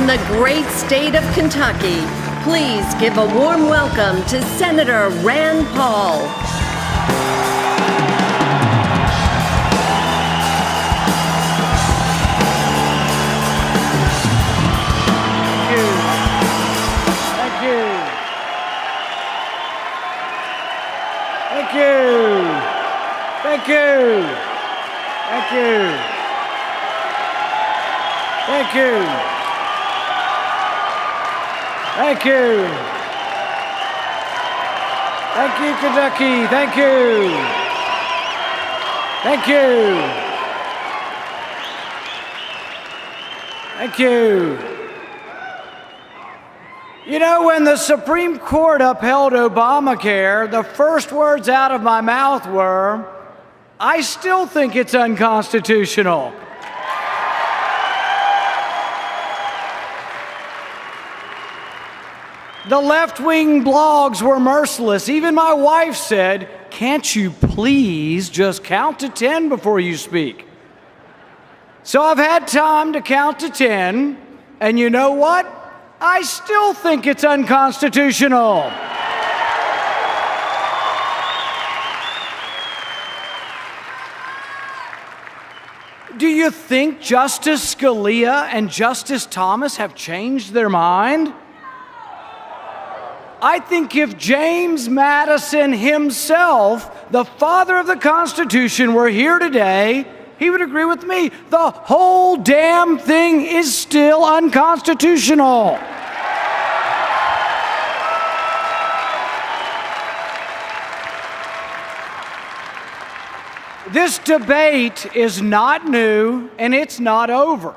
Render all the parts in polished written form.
from the great state of Kentucky, please give a warm welcome to Senator Rand Paul. Thank you. Thank you, Kentucky. Thank you. You know, when the Supreme Court upheld Obamacare, the first words out of my mouth were, I still think it's unconstitutional. The left-wing blogs were merciless. Even my wife said, can't you please just count to 10 before you speak? So I've had time to count to 10, and you know what? I still think it's unconstitutional. Do you think Justice Scalia and Justice Thomas have changed their mind? I think if James Madison himself, the father of the Constitution, were here today, he would agree with me. The whole damn thing is still unconstitutional. This debate is not new, and it's not over.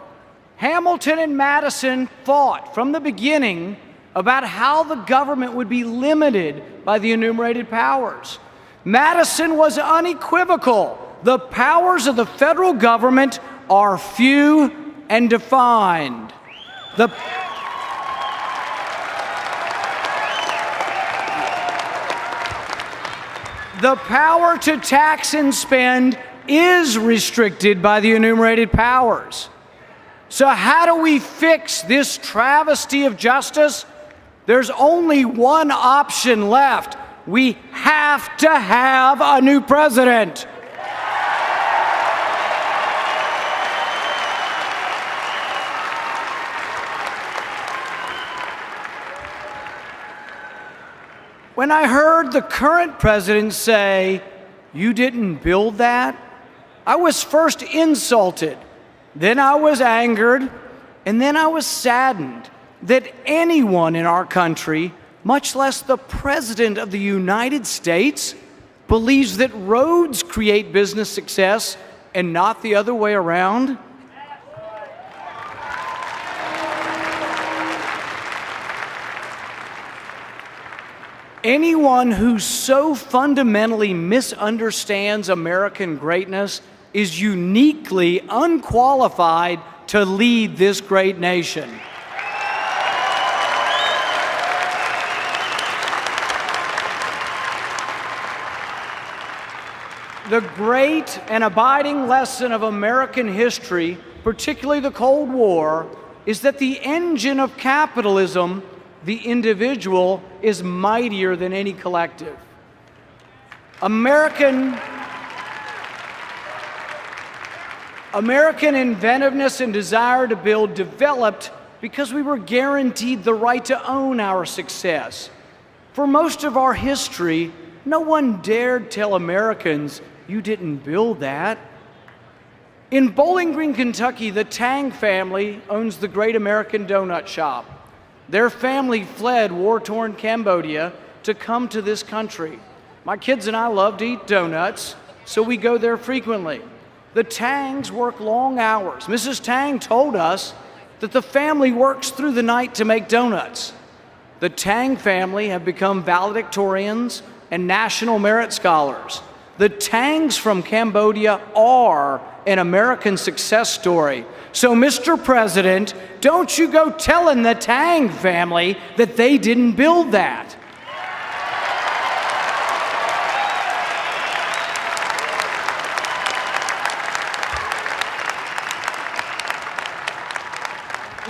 Hamilton and Madison fought from the beginning about how the government would be limited by the enumerated powers. Madison was unequivocal. The powers of the federal government are few and defined. The power to tax and spend is restricted by the enumerated powers. So how do we fix this travesty of justice? There's only one option left. We have to have a new president. When I heard the current president say, "You didn't build that," I was first insulted, then I was angered, and then I was saddened that anyone in our country, much less the President of the United States, believes that roads create business success and not the other way around. Anyone who so fundamentally misunderstands American greatness is uniquely unqualified to lead this great nation. The great and abiding lesson of American history, particularly the Cold War, is that the engine of capitalism, the individual, is mightier than any collective. American inventiveness and desire to build developed because we were guaranteed the right to own our success. For most of our history, no one dared tell Americans, "You didn't build that." In Bowling Green, Kentucky, the Tang family owns the Great American Donut Shop. Their family fled war-torn Cambodia to come to this country. My kids and I love to eat donuts, so we go there frequently. The Tangs work long hours. Mrs. Tang told us that the family works through the night to make donuts. The Tang family have become valedictorians and national merit scholars. The Tangs from Cambodia are an American success story. So, Mr. President, don't you go telling the Tang family that they didn't build that.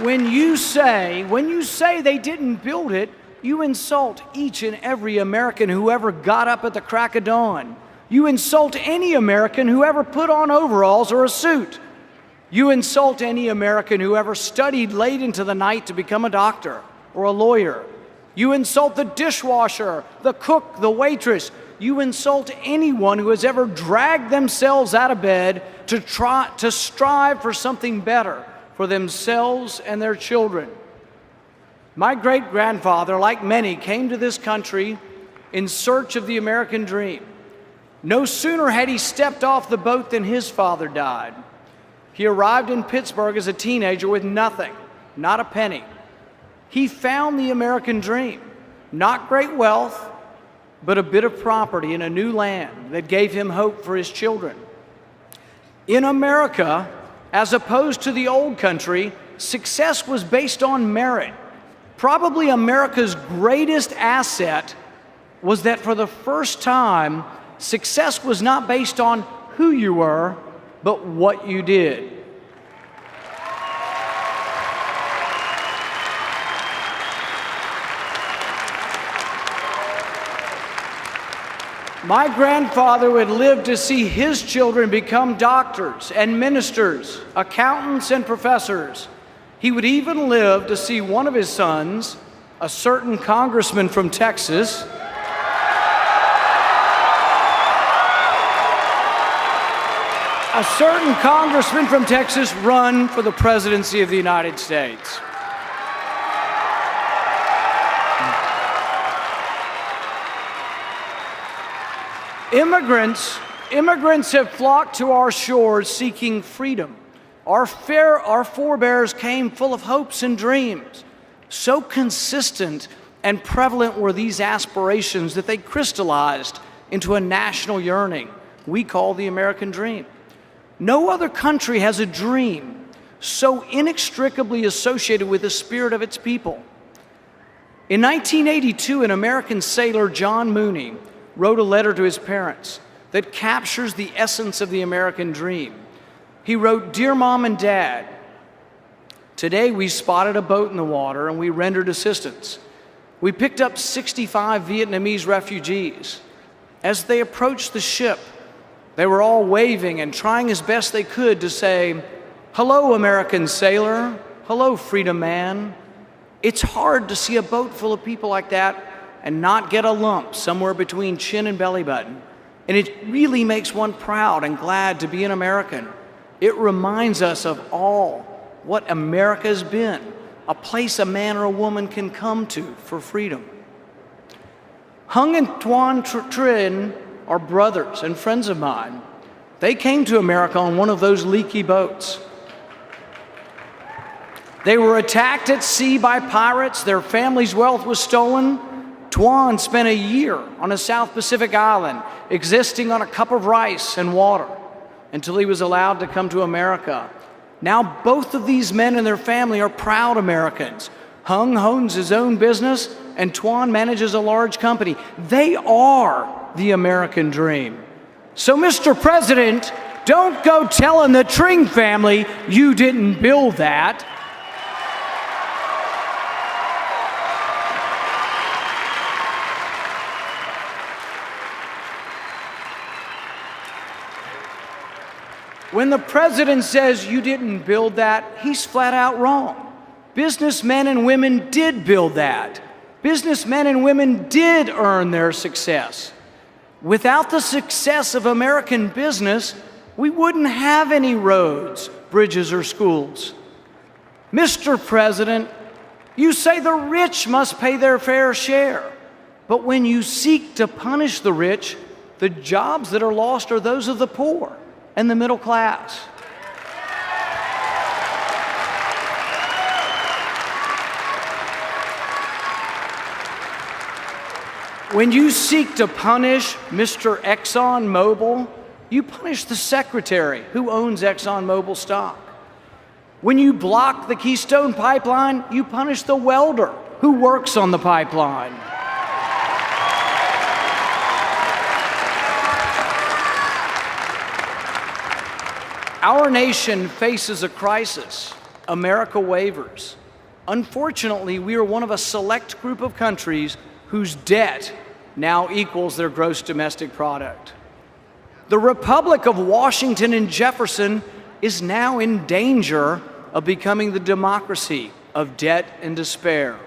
When you say they didn't build it, you insult each and every American who ever got up at the crack of dawn. You insult any American who ever put on overalls or a suit. You insult any American who ever studied late into the night to become a doctor or a lawyer. You insult the dishwasher, the cook, the waitress. You insult anyone who has ever dragged themselves out of bed to strive for something better for themselves and their children. My great-grandfather, like many, came to this country in search of the American dream. No sooner had he stepped off the boat than his father died. He arrived in Pittsburgh as a teenager with nothing, not a penny. He found the American dream, not great wealth, but a bit of property in a new land that gave him hope for his children. In America, as opposed to the old country, success was based on merit. Probably America's greatest asset was that for the first time, success was not based on who you were, but what you did. My grandfather would live to see his children become doctors and ministers, accountants and professors. He would even live to see one of his sons, a certain congressman from Texas, run for the presidency of the United States. Immigrants have flocked to our shores seeking freedom. Our forebears came full of hopes and dreams. So consistent and prevalent were these aspirations that they crystallized into a national yearning we call the American dream. No other country has a dream so inextricably associated with the spirit of its people. In 1982, an American sailor, John Mooney, wrote a letter to his parents that captures the essence of the American dream. He wrote, "Dear Mom and Dad, today we spotted a boat in the water and we rendered assistance. We picked up 65 Vietnamese refugees. As they approached the ship, they were all waving and trying as best they could to say, 'Hello, American sailor. Hello, freedom man.' It's hard to see a boat full of people like that and not get a lump somewhere between chin and belly button. And it really makes one proud and glad to be an American. It reminds us of all what America has been, a place a man or a woman can come to for freedom." Hung and Tuan Trinh are brothers and friends of mine. They came to America on one of those leaky boats. They were attacked at sea by pirates. Their family's wealth was stolen. Tuan spent a year on a South Pacific island, existing on a cup of rice and water, until he was allowed to come to America. Now both of these men and their family are proud Americans. Hung owns his own business, and Tuan manages a large company. They are the American dream. So, Mr. President, don't go telling the Trinh family you didn't build that. When the president says you didn't build that, he's flat out wrong. Businessmen and women did build that. Businessmen and women did earn their success. Without the success of American business, we wouldn't have any roads, bridges, or schools. Mr. President, you say the rich must pay their fair share, but when you seek to punish the rich, the jobs that are lost are those of the poor and the middle class. When you seek to punish Mr. ExxonMobil, you punish the secretary who owns ExxonMobil stock. When you block the Keystone Pipeline, you punish the welder who works on the pipeline. Our nation faces a crisis, America wavers. Unfortunately, we are one of a select group of countries whose debt now equals their gross domestic product. The Republic of Washington and Jefferson is now in danger of becoming the democracy of debt and despair.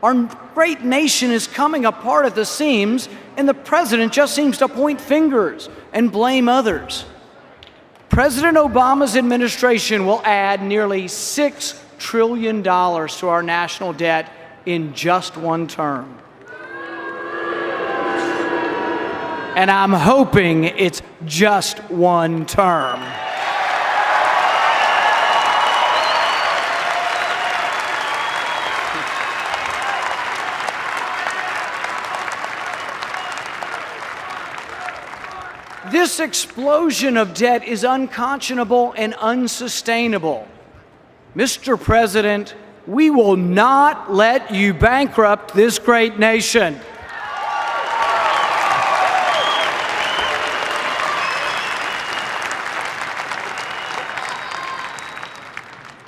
Our great nation is coming apart at the seams, and the president just seems to point fingers and blame others. President Obama's administration will add nearly $6 trillion to our national debt in just one term. And I'm hoping it's just one term. This explosion of debt is unconscionable and unsustainable. Mr. President, we will not let you bankrupt this great nation.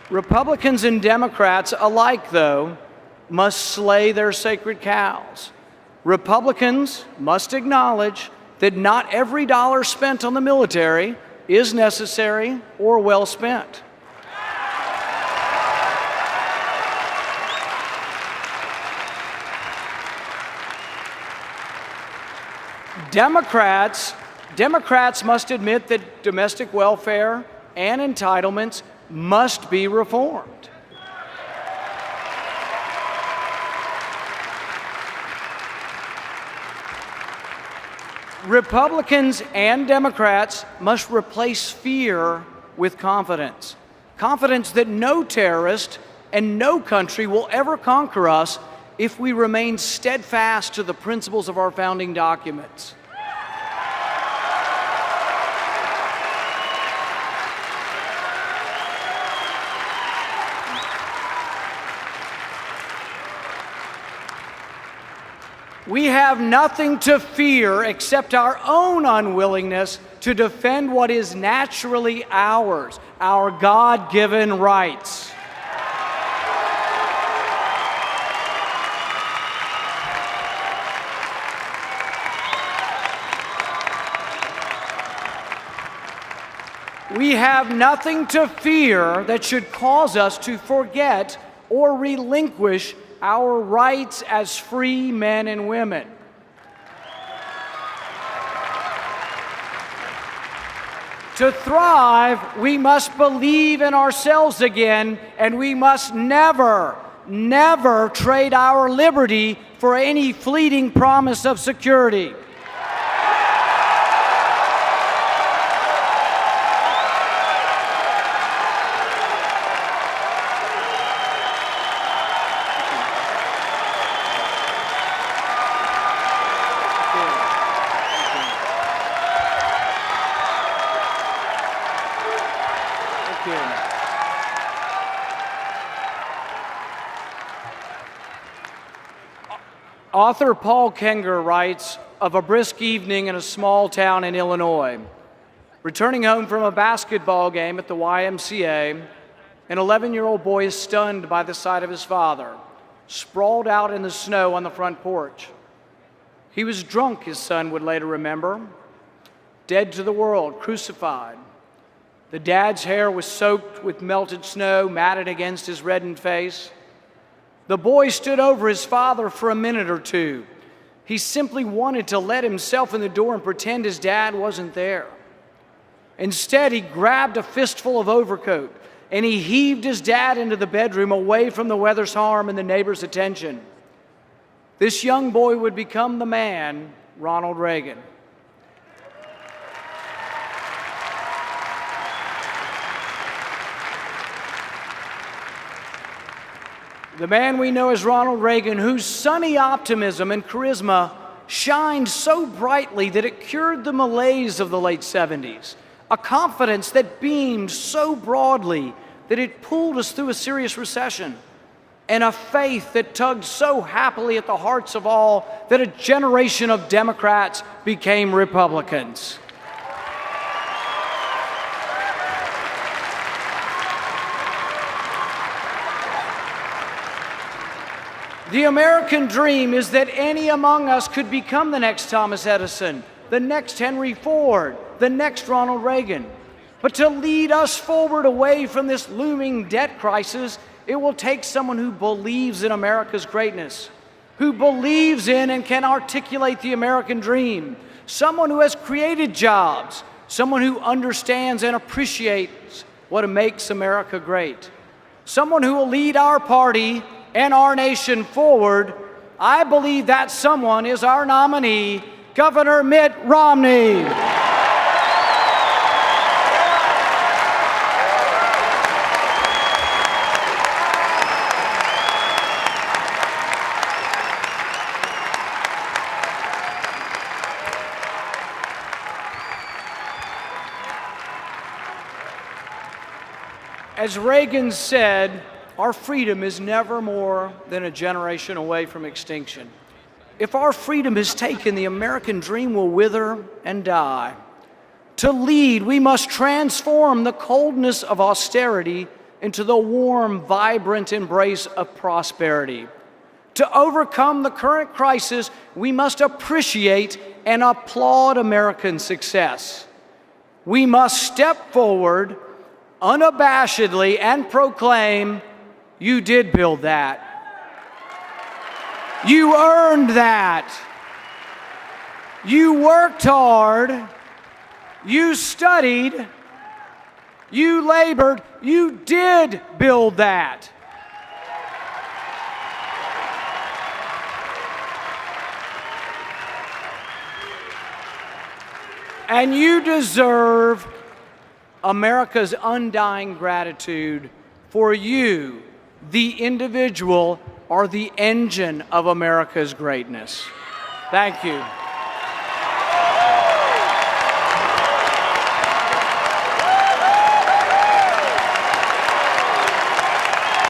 Republicans and Democrats alike, though, must slay their sacred cows. Republicans must acknowledge that not every dollar spent on the military is necessary or well spent. Democrats must admit that domestic welfare and entitlements must be reformed. Republicans and Democrats must replace fear with confidence. Confidence that no terrorist and no country will ever conquer us if we remain steadfast to the principles of our founding documents. We have nothing to fear except our own unwillingness to defend what is naturally ours, our God-given rights. We have nothing to fear that should cause us to forget or relinquish our rights as free men and women. To thrive, we must believe in ourselves again, and we must never, never trade our liberty for any fleeting promise of security. Author Paul Kenger writes of a brisk evening in a small town in Illinois. Returning home from a basketball game at the YMCA, an 11-year-old boy is stunned by the sight of his father, sprawled out in the snow on the front porch. He was drunk, his son would later remember, dead to the world, crucified. The dad's hair was soaked with melted snow, matted against his reddened face. The boy stood over his father for a minute or two. He simply wanted to let himself in the door and pretend his dad wasn't there. Instead, he grabbed a fistful of overcoat and he heaved his dad into the bedroom away from the weather's harm and the neighbor's attention. This young boy would become the man, Ronald Reagan. The man we know as Ronald Reagan, whose sunny optimism and charisma shined so brightly that it cured the malaise of the late 70s. A confidence that beamed so broadly that it pulled us through a serious recession. And a faith that tugged so happily at the hearts of all that a generation of Democrats became Republicans. The American dream is that any among us could become the next Thomas Edison, the next Henry Ford, the next Ronald Reagan. But to lead us forward away from this looming debt crisis, it will take someone who believes in America's greatness, who believes in and can articulate the American dream, someone who has created jobs, someone who understands and appreciates what makes America great, someone who will lead our party and our nation forward. I believe that someone is our nominee, Governor Mitt Romney. As Reagan said, our freedom is never more than a generation away from extinction. If our freedom is taken, the American dream will wither and die. To lead, we must transform the coldness of austerity into the warm, vibrant embrace of prosperity. To overcome the current crisis, we must appreciate and applaud American success. We must step forward unabashedly and proclaim, "You did build that. You earned that. You worked hard. You studied. You labored. You did build that." And you deserve America's undying gratitude, for you, the individual, are the engine of America's greatness. Thank you.